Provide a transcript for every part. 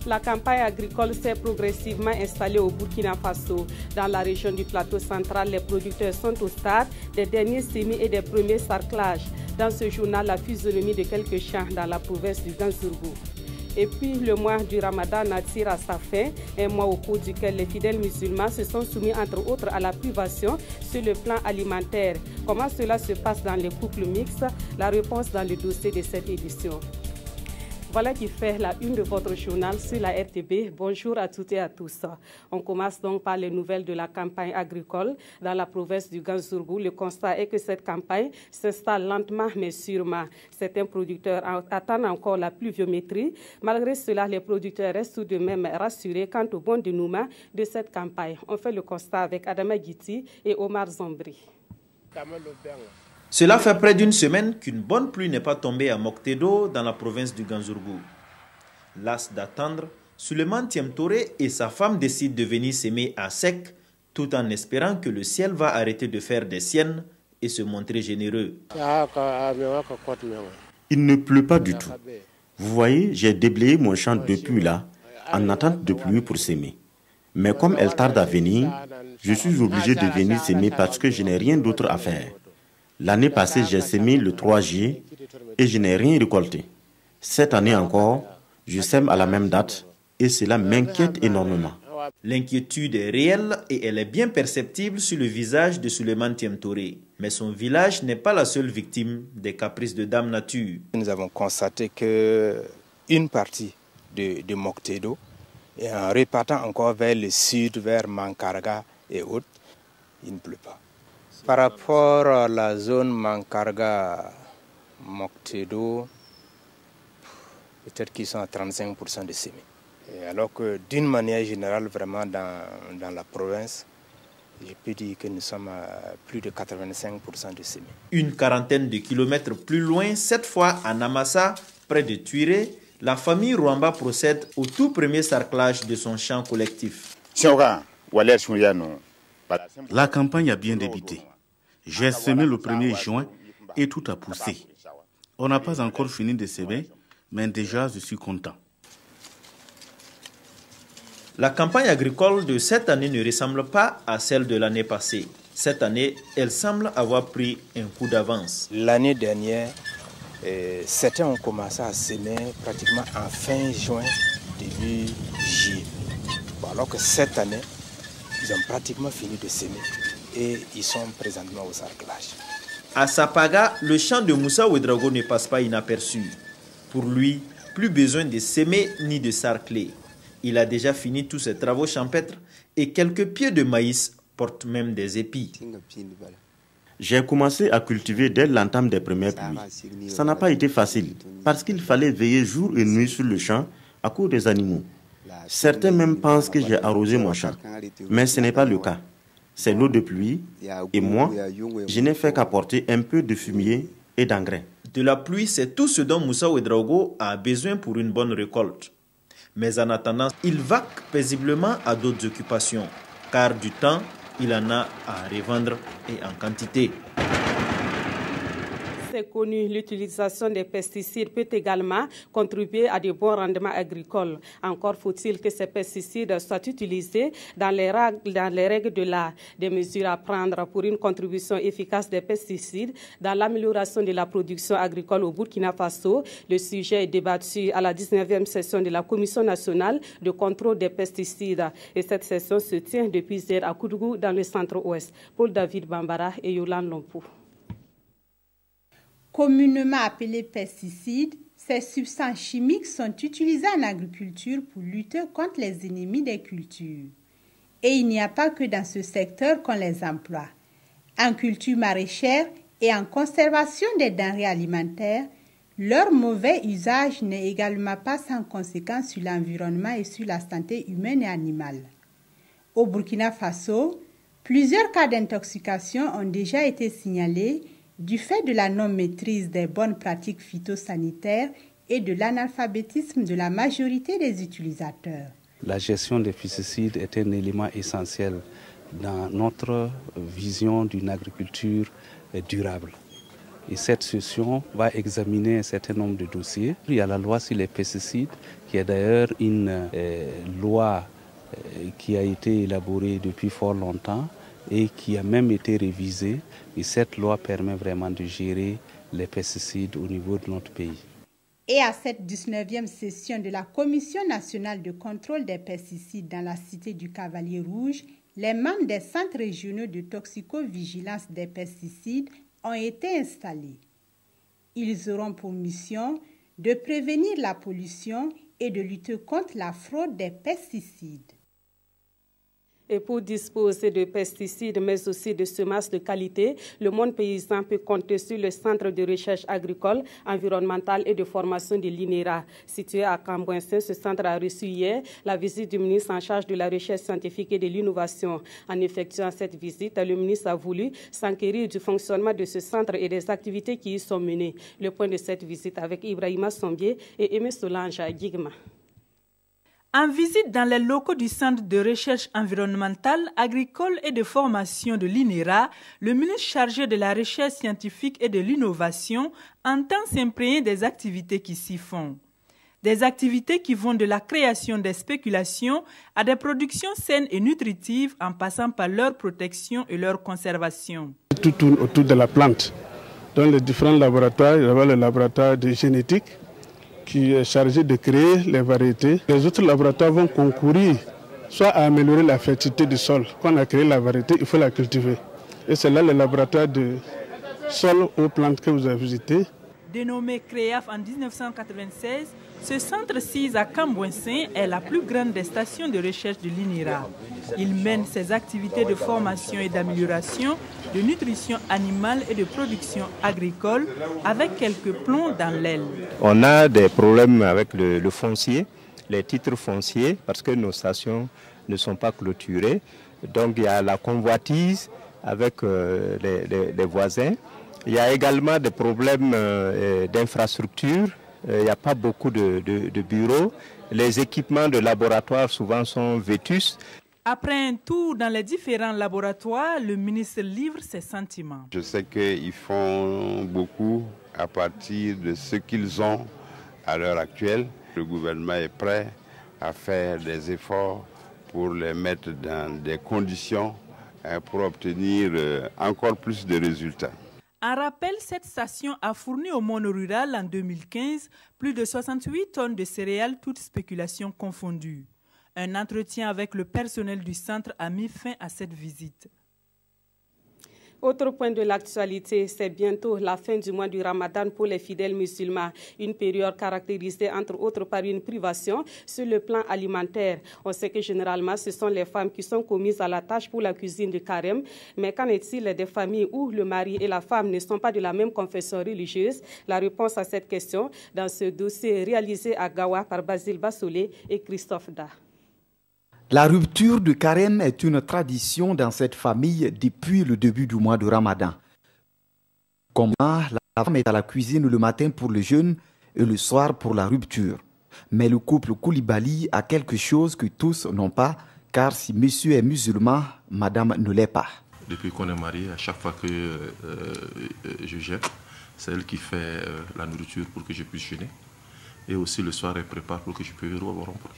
La campagne agricole s'est progressivement installée au Burkina Faso. Dans la région du plateau central, les producteurs sont au stade des derniers semis et des premiers sarclages. Dans ce journal, la physionomie de quelques champs dans la province du Ganzourgou. Et puis le mois du Ramadan tire à sa fin, un mois au cours duquel les fidèles musulmans se sont soumis entre autres à la privation sur le plan alimentaire. Comment cela se passe dans les couples mixtes? La réponse dans le dossier de cette édition. Voilà qui fait la une de votre journal sur la RTB. Bonjour à toutes et à tous. On commence donc par les nouvelles de la campagne agricole dans la province du Ganzourgou. Le constat est que cette campagne s'installe lentement mais sûrement. Certains producteurs attendent encore la pluviométrie. Malgré cela, les producteurs restent tout de même rassurés quant au bon dénouement de cette campagne. On fait le constat avec Adama Guiti et Omar Zombri. Cela fait près d'une semaine qu'une bonne pluie n'est pas tombée à Moctedo dans la province du Ganzourgou. Las d'attendre, Suleiman Tiemtoré et sa femme décident de venir s'aimer à sec tout en espérant que le ciel va arrêter de faire des siennes et se montrer généreux. Il ne pleut pas du tout. Vous voyez, j'ai déblayé mon champ depuis là en attente de pluie pour s'aimer. Mais comme elle tarde à venir, je suis obligé de venir s'aimer parce que je n'ai rien d'autre à faire. L'année passée, j'ai sémé le 3 juillet et je n'ai rien récolté. Cette année encore, je sème à la même date et cela m'inquiète énormément. L'inquiétude est réelle et elle est bien perceptible sur le visage de Suleiman Tiemtoré. Mais son village n'est pas la seule victime des caprices de Dame Nature. Nous avons constaté qu'une partie de Moctedo, et en repartant encore vers le sud, vers Mankarga et autres, il ne pleut pas. Par rapport à la zone Mankarga-Moctedo, peut-être qu'ils sont à 35% de semis. Alors que d'une manière générale, vraiment dans la province, je peux dire que nous sommes à plus de 85% de semis. Une quarantaine de kilomètres plus loin, cette fois à Namassa, près de Tuiré, la famille Rwamba procède au tout premier sarclage de son champ collectif. La campagne a bien débuté. J'ai semé le 1er juin et tout a poussé. On n'a pas encore fini de semer, mais déjà je suis content. La campagne agricole de cette année ne ressemble pas à celle de l'année passée. Cette année, elle semble avoir pris un coup d'avance. L'année dernière, certains ont commencé à semer pratiquement en fin juin, début juillet. Alors que cette année, ils ont pratiquement fini de semer et ils sont présentement au sarclage. À Sapaga, le champ de Moussa Ouedraogo ne passe pas inaperçu. Pour lui, plus besoin de semer ni de sarcler. Il a déjà fini tous ses travaux champêtres et quelques pieds de maïs portent même des épis. J'ai commencé à cultiver dès l'entame des premières pluies. Ça n'a pas été facile parce qu'il fallait veiller jour et nuit sur le champ à cause des animaux. Certains même pensent que j'ai arrosé mon champ, mais ce n'est pas le cas. C'est l'eau de pluie et moi, je n'ai fait qu'apporter un peu de fumier et d'engrais. De la pluie, c'est tout ce dont Moussa Ouedraogo a besoin pour une bonne récolte. Mais en attendant, il vaque paisiblement à d'autres occupations, car du temps, il en a à revendre et en quantité. C'est connu, l'utilisation des pesticides peut également contribuer à de bons rendements agricoles. Encore faut-il que ces pesticides soient utilisés dans les règles de l'art. Des mesures à prendre pour une contribution efficace des pesticides dans l'amélioration de la production agricole au Burkina Faso. Le sujet est débattu à la 19e session de la Commission nationale de contrôle des pesticides. Et cette session se tient depuis hier à Koudougou dans le centre-ouest. Paul David Bambara et Yolande Lompou. Communément appelés pesticides, ces substances chimiques sont utilisées en agriculture pour lutter contre les ennemis des cultures. Et il n'y a pas que dans ce secteur qu'on les emploie. En culture maraîchère et en conservation des denrées alimentaires, leur mauvais usage n'est également pas sans conséquence sur l'environnement et sur la santé humaine et animale. Au Burkina Faso, plusieurs cas d'intoxication ont déjà été signalés du fait de la non-maîtrise des bonnes pratiques phytosanitaires et de l'analphabétisme de la majorité des utilisateurs. La gestion des pesticides est un élément essentiel dans notre vision d'une agriculture durable. Et cette session va examiner un certain nombre de dossiers. Il y a la loi sur les pesticides, qui est d'ailleurs une loi qui a été élaborée depuis fort longtemps et qui a même été révisée. Et cette loi permet vraiment de gérer les pesticides au niveau de notre pays. Et à cette 19e session de la Commission nationale de contrôle des pesticides dans la cité du Cavalier Rouge, les membres des centres régionaux de toxicovigilance des pesticides ont été installés. Ils auront pour mission de prévenir la pollution et de lutter contre la fraude des pesticides. Et pour disposer de pesticides, mais aussi de semences de qualité, le monde paysan peut compter sur le Centre de recherche agricole, environnementale et de formation de l'INERA. Situé à Cambouensin, ce centre a reçu hier la visite du ministre en charge de la recherche scientifique et de l'innovation. En effectuant cette visite, le ministre a voulu s'enquérir du fonctionnement de ce centre et des activités qui y sont menées. Le point de cette visite avec Ibrahima Sombier et Aimé Solange à Guigma. En visite dans les locaux du Centre de recherche environnementale, agricole et de formation de l'INERA, le ministre chargé de la recherche scientifique et de l'innovation entend s'imprégner des activités qui s'y font. Des activités qui vont de la création des spéculations à des productions saines et nutritives en passant par leur protection et leur conservation. Tout tourne autour de la plante. Dans les différents laboratoires, il y a le laboratoire de génétique qui est chargé de créer les variétés. Les autres laboratoires vont concourir soit à améliorer la fertilité du sol. Quand on a créé la variété, il faut la cultiver. Et c'est là le laboratoire de sol aux plantes que vous avez visité. Dénommé CREAF en 1996, ce centre 6 à Cambouensin est la plus grande des stations de recherche de l'INERA. Il mène ses activités de formation et d'amélioration, de nutrition animale et de production agricole avec quelques plombs dans l'aile. On a des problèmes avec le foncier, les titres fonciers, parce que nos stations ne sont pas clôturées. Donc il y a la convoitise avec les voisins. Il y a également des problèmes d'infrastructure. Il n'y a pas beaucoup de bureaux. Les équipements de laboratoire souvent sont vétustes. Après un tour dans les différents laboratoires, le ministre livre ses sentiments. Je sais qu'ils font beaucoup à partir de ce qu'ils ont à l'heure actuelle. Le gouvernement est prêt à faire des efforts pour les mettre dans des conditions pour obtenir encore plus de résultats. En rappel, cette station a fourni au monde rural en 2015 plus de 68 tonnes de céréales, toutes spéculations confondues. Un entretien avec le personnel du centre a mis fin à cette visite. Autre point de l'actualité, c'est bientôt la fin du mois du Ramadan pour les fidèles musulmans. Une période caractérisée entre autres par une privation sur le plan alimentaire. On sait que généralement ce sont les femmes qui sont commises à la tâche pour la cuisine du carême. Mais qu'en est-il des familles où le mari et la femme ne sont pas de la même confession religieuse? La réponse à cette question dans ce dossier réalisé à Gawa par Basile Bassolé et Christophe Da. La rupture du carême est une tradition dans cette famille depuis le début du mois de Ramadan. Comment la femme est à la cuisine le matin pour le jeûne et le soir pour la rupture. Mais le couple Koulibaly a quelque chose que tous n'ont pas, car si monsieur est musulman, madame ne l'est pas. Depuis qu'on est mariés, à chaque fois que je jeûne, c'est elle qui fait la nourriture pour que je puisse jeûner. Et aussi le soir, elle prépare pour que je puisse rompre.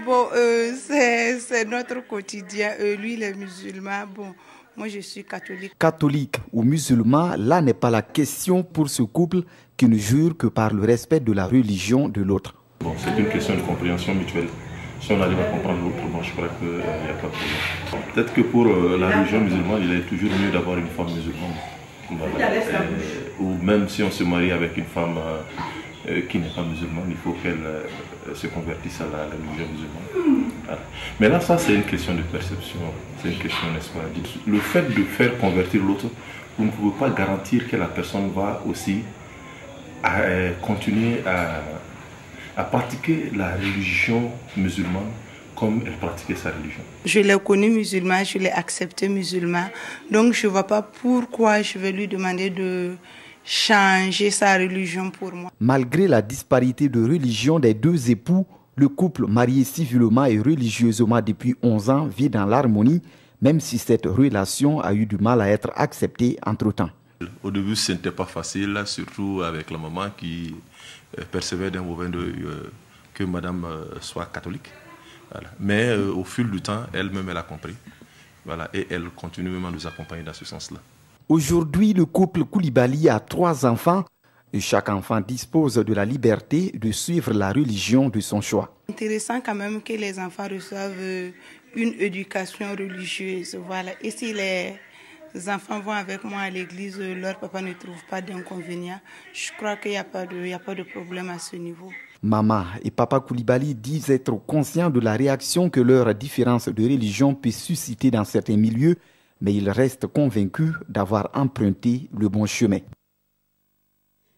Bon, c'est notre quotidien. Lui, les musulmans, bon, moi je suis catholique. Catholique ou musulman, là n'est pas la question pour ce couple qui ne jure que par le respect de la religion de l'autre. Bon, c'est une question de compréhension mutuelle. Si on arrive à comprendre l'autre, bon, je crois qu'il n'y a pas de problème. Peut-être que pour la religion musulmane, il est toujours mieux d'avoir une femme musulmane. Ou même si on se marie avec une femme qui n'est pas musulmane, il faut qu'elle se convertisse à la religion musulmane. Voilà. Mais là, ça, c'est une question de perception. C'est une question, n'est-ce pas? Le fait de faire convertir l'autre, vous ne pouvez pas garantir que la personne va aussi continuer à pratiquer la religion musulmane comme elle pratiquait sa religion. Je l'ai connu musulman, je l'ai accepté musulman. Donc, je ne vois pas pourquoi je vais lui demander de changer sa religion pour moi. Malgré la disparité de religion des deux époux, le couple marié civilement et religieusement depuis 11 ans vit dans l'harmonie, même si cette relation a eu du mal à être acceptée entre-temps. Au début, ce n'était pas facile, surtout avec la maman qui percevait d'un mauvais que madame soit catholique. Voilà. Mais au fil du temps, elle-même, elle a compris. Voilà. Et elle continue même à nous accompagner dans ce sens-là. Aujourd'hui, le couple Koulibaly a 3 enfants. Et chaque enfant dispose de la liberté de suivre la religion de son choix. C'est intéressant quand même que les enfants reçoivent une éducation religieuse. Voilà. Et si les enfants vont avec moi à l'église, leur papa ne trouve pas d'inconvénient. Je crois qu'il n'y a pas de problème à ce niveau. Maman et papa Koulibaly disent être conscients de la réaction que leur différence de religion peut susciter dans certains milieux, mais ils restent convaincus d'avoir emprunté le bon chemin.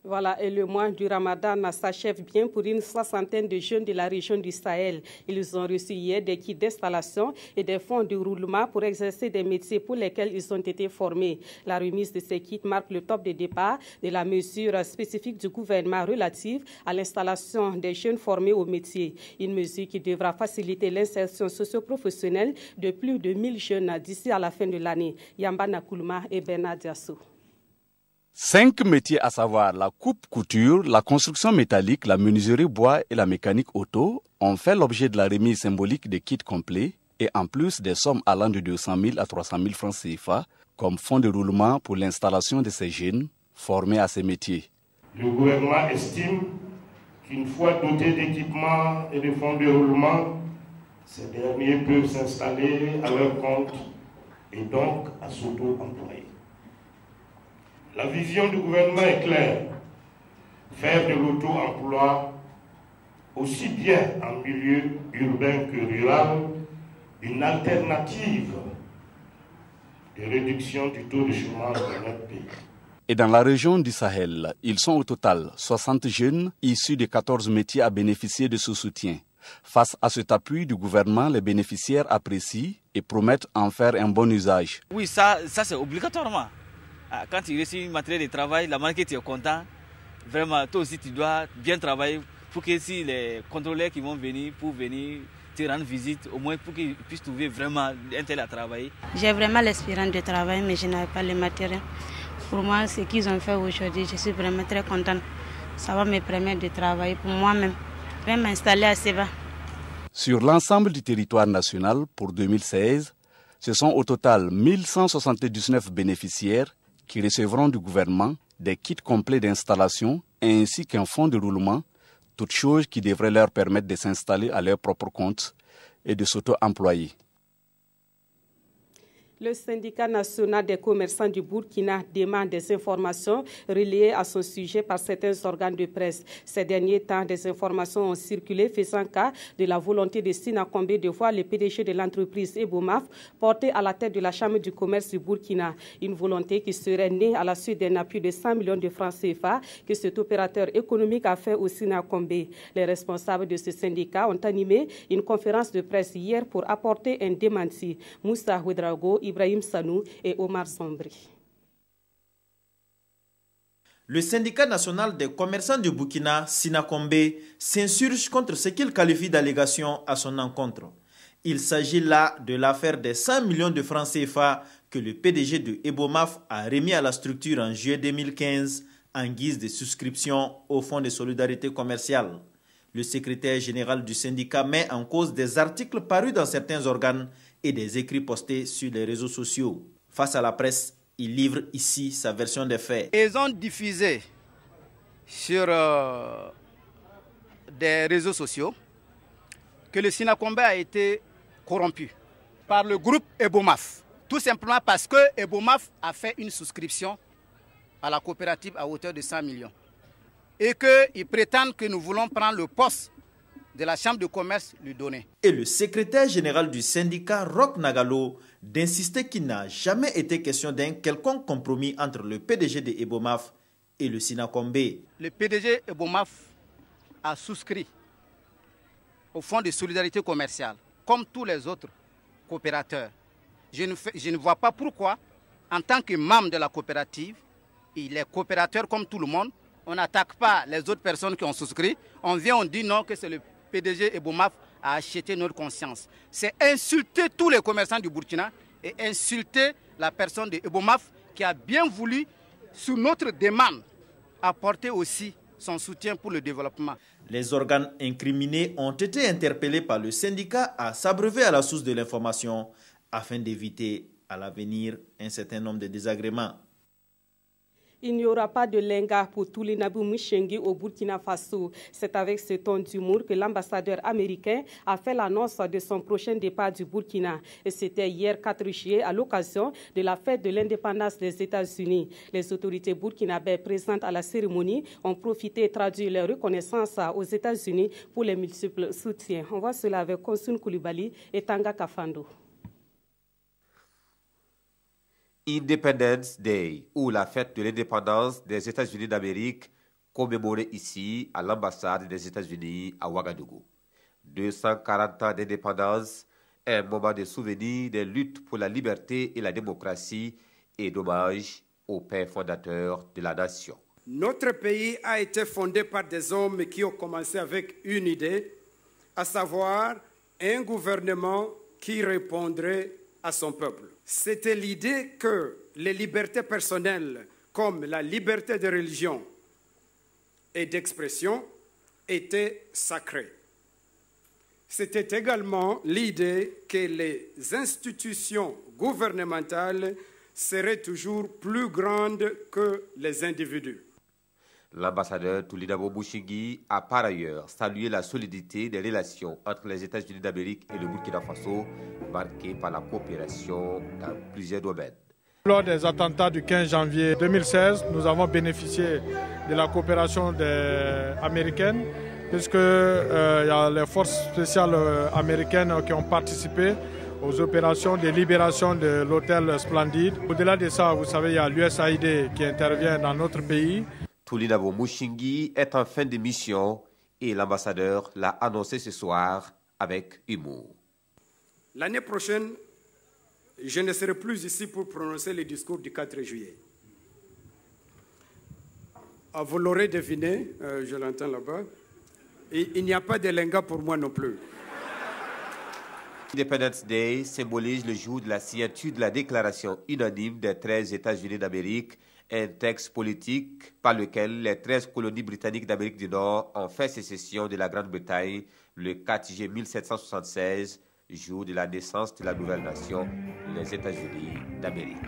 Voilà, et le mois du Ramadan s'achève bien pour une 60aine de jeunes de la région du Sahel. Ils ont reçu hier des kits d'installation et des fonds de roulement pour exercer des métiers pour lesquels ils ont été formés. La remise de ces kits marque le top de départ de la mesure spécifique du gouvernement relative à l'installation des jeunes formés au métier. Une mesure qui devra faciliter l'insertion socio-professionnelle de plus de 1000 jeunes d'ici à la fin de l'année. Yamba Nakulma et Bernard Diasso. 5 métiers, à savoir la coupe-couture, la construction métallique, la menuiserie bois et la mécanique auto, ont fait l'objet de la remise symbolique des kits complets et en plus des sommes allant de 200 000 à 300 000 francs CFA comme fonds de roulement pour l'installation de ces jeunes formés à ces métiers. Le gouvernement estime qu'une fois dotés d'équipements et de fonds de roulement, ces derniers peuvent s'installer à leur compte et donc à s'auto-employer. La vision du gouvernement est claire, faire de l'auto-emploi, aussi bien en milieu urbain que rural, une alternative de réduction du taux de chômage dans notre pays. Et dans la région du Sahel, ils sont au total 60 jeunes issus de 14 métiers à bénéficier de ce soutien. Face à cet appui du gouvernement, les bénéficiaires apprécient et promettent en faire un bon usage. Oui, ça c'est obligatoirement. Quand tu reçois une matériel de travail, la manière que tu es content, vraiment, toi aussi tu dois bien travailler pour que si les contrôleurs qui vont venir pour venir te rendre visite, au moins pour qu'ils puissent trouver vraiment un tel à travailler. J'ai vraiment l'espérance de travailler, mais je n'avais pas le matériel. Pour moi, ce qu'ils ont fait aujourd'hui, je suis vraiment très contente. Ça va me permettre de travailler pour moi-même, je vais m'installer à Seva. Sur l'ensemble du territoire national pour 2016, ce sont au total 1179 bénéficiaires qui recevront du gouvernement des kits complets d'installation ainsi qu'un fonds de roulement, toutes choses qui devraient leur permettre de s'installer à leur propre compte et de s'auto-employer. Le syndicat national des commerçants du Burkina demande des informations relayées à son sujet par certains organes de presse. Ces derniers temps, des informations ont circulé faisant cas de la volonté de Sina Kombé de voir le PDG de l'entreprise Ebomaf porté à la tête de la Chambre du commerce du Burkina. Une volonté qui serait née à la suite d'un appui de 100 millions de francs CFA que cet opérateur économique a fait au Sina Kombé. Les responsables de ce syndicat ont animé une conférence de presse hier pour apporter un démenti. Moussa Ouedraogo, Ibrahim Sanou et Omar Zambri. Le syndicat national des commerçants du Burkina, Sinakombe, s'insurge contre ce qu'il qualifie d'allégation à son encontre. Il s'agit là de l'affaire des 100 millions de francs CFA que le PDG de Ebomaf a remis à la structure en juillet 2015 en guise de souscription au Fonds de solidarité commerciale. Le secrétaire général du syndicat met en cause des articles parus dans certains organes et des écrits postés sur les réseaux sociaux. Face à la presse, il livre ici sa version des faits. Ils ont diffusé sur des réseaux sociaux que le Sinakombe a été corrompu par le groupe Ebomaf. Tout simplement parce que Ebomaf a fait une souscription à la coopérative à hauteur de 100 millions. Et qu'ils prétendent que nous voulons prendre le poste de la chambre de commerce lui donner. Et le secrétaire général du syndicat, Roch Nagalo, d'insister qu'il n'a jamais été question d'un quelconque compromis entre le PDG de Ebomaf et le Sinakombe. Le PDG Ebomaf a souscrit au Fonds de solidarité commerciale, comme tous les autres coopérateurs. Je ne vois pas pourquoi, en tant que membre de la coopérative, il est coopérateur comme tout le monde, on n'attaque pas les autres personnes qui ont souscrit, on vient, on dit non, que c'est le PDG Ebomaf a acheté notre conscience. C'est insulter tous les commerçants du Burkina et insulter la personne de Ebomaf qui a bien voulu sur notre demande, apporter aussi son soutien pour le développement. Les organes incriminés ont été interpellés par le syndicat à s'abreuver à la source de l'information afin d'éviter à l'avenir un certain nombre de désagréments. Il n'y aura pas de lenga pour Toulinabou Mouchengi au Burkina Faso. C'est avec ce ton d'humour que l'ambassadeur américain a fait l'annonce de son prochain départ du Burkina. Et c'était hier 4 juillet à l'occasion de la fête de l'indépendance des États-Unis. Les autorités burkinabées présentes à la cérémonie ont profité et traduit leur reconnaissance aux États-Unis pour les multiples soutiens. On voit cela avec Konsun Koulibaly et Tanga Kafando. Independence Day, ou la fête de l'indépendance des États-Unis d'Amérique, commémorée ici à l'ambassade des États-Unis à Ouagadougou. 240 ans d'indépendance, un moment de souvenir des luttes pour la liberté et la démocratie et d'hommage au père fondateur de la nation. Notre pays a été fondé par des hommes qui ont commencé avec une idée, à savoir un gouvernement qui répondrait à son peuple. C'était l'idée que les libertés personnelles, comme la liberté de religion et d'expression, étaient sacrées. C'était également l'idée que les institutions gouvernementales seraient toujours plus grandes que les individus. L'ambassadeur Toulinabou Mouchengi a par ailleurs salué la solidité des relations entre les États-Unis d'Amérique et le Burkina Faso, marquée par la coopération dans plusieurs domaines. Lors des attentats du 15 janvier 2016, nous avons bénéficié de la coopération américaine, puisque y a les forces spéciales américaines qui ont participé aux opérations de libération de l'hôtel Splendide. Au-delà de ça, vous savez, il y a l'USAID qui intervient dans notre pays. Toulinabou Mouchengi est en fin de mission et l'ambassadeur l'a annoncé ce soir avec humour. L'année prochaine, je ne serai plus ici pour prononcer le discours du 4 juillet. Vous l'aurez deviné, je l'entends là-bas, il n'y a pas de lenga pour moi non plus. Independence Day symbolise le jour de la signature de la déclaration unanime des 13 États-Unis d'Amérique, un texte politique par lequel les 13 colonies britanniques d'Amérique du Nord ont fait sécession de la Grande-Bretagne le 4 juillet 1776, jour de la naissance de la nouvelle nation, les États-Unis d'Amérique.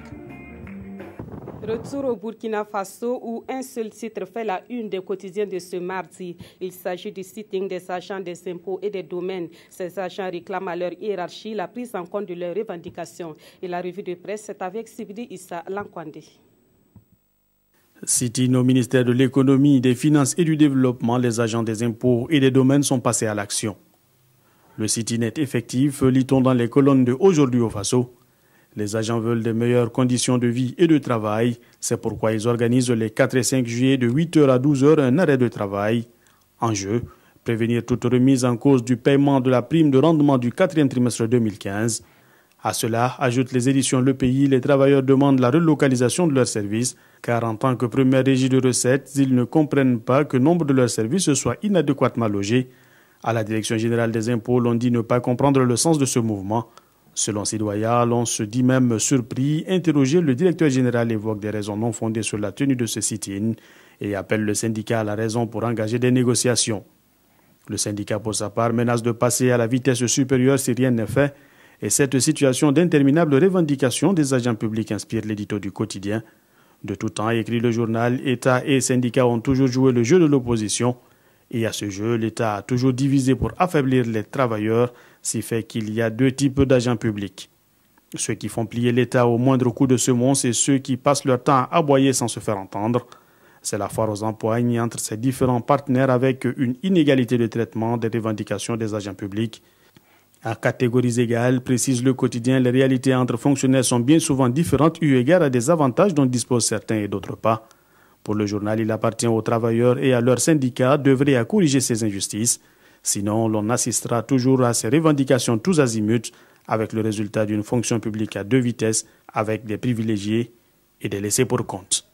Retour au Burkina Faso où un seul titre fait la une des quotidiens de ce mardi. Il s'agit du sitting des agents des impôts et des domaines. Ces agents réclament à leur hiérarchie la prise en compte de leurs revendications. Et la revue de presse est avec Sibidi Issa Lankwande. Sitting au ministère de l'économie, des finances et du développement, les agents des impôts et des domaines sont passés à l'action. Le sitting est effectif, lit-on dans les colonnes de Aujourd'hui au Faso. Les agents veulent de meilleures conditions de vie et de travail. C'est pourquoi ils organisent les 4 et 5 juillet de 8h à 12h un arrêt de travail. Enjeu, prévenir toute remise en cause du paiement de la prime de rendement du 4e trimestre 2015. À cela, ajoutent les éditions Le Pays, les travailleurs demandent la relocalisation de leurs services, car en tant que première régie de recettes, ils ne comprennent pas que nombre de leurs services soient inadéquatement logés. À la Direction générale des impôts, l'on dit ne pas comprendre le sens de ce mouvement. Selon Sidoya, l'on se dit même surpris. Interrogé, le directeur général évoque des raisons non fondées sur la tenue de ce sit-in et appelle le syndicat à la raison pour engager des négociations. Le syndicat, pour sa part, menace de passer à la vitesse supérieure si rien n'est fait. Et cette situation d'interminables revendications des agents publics inspire l'édito du quotidien. De tout temps, écrit le journal, État et syndicats ont toujours joué le jeu de l'opposition. Et à ce jeu, l'État a toujours divisé pour affaiblir les travailleurs, si fait qu'il y a 2 types d'agents publics. Ceux qui font plier l'État au moindre coup de semonce et ceux qui passent leur temps à aboyer sans se faire entendre. C'est la foire aux empoignes entre ces différents partenaires avec une inégalité de traitement des revendications des agents publics. À catégories égales, précise le quotidien, les réalités entre fonctionnaires sont bien souvent différentes eu égard à des avantages dont disposent certains et d'autres pas. Pour le journal, il appartient aux travailleurs et à leurs syndicats d'œuvrer à corriger ces injustices. Sinon, l'on assistera toujours à ces revendications tous azimuts, avec le résultat d'une fonction publique à 2 vitesses, avec des privilégiés et des laissés pour compte.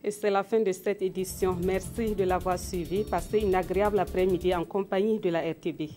Et c'est la fin de cette édition. Merci de l'avoir suivi. Passez une agréable après-midi en compagnie de la RTB.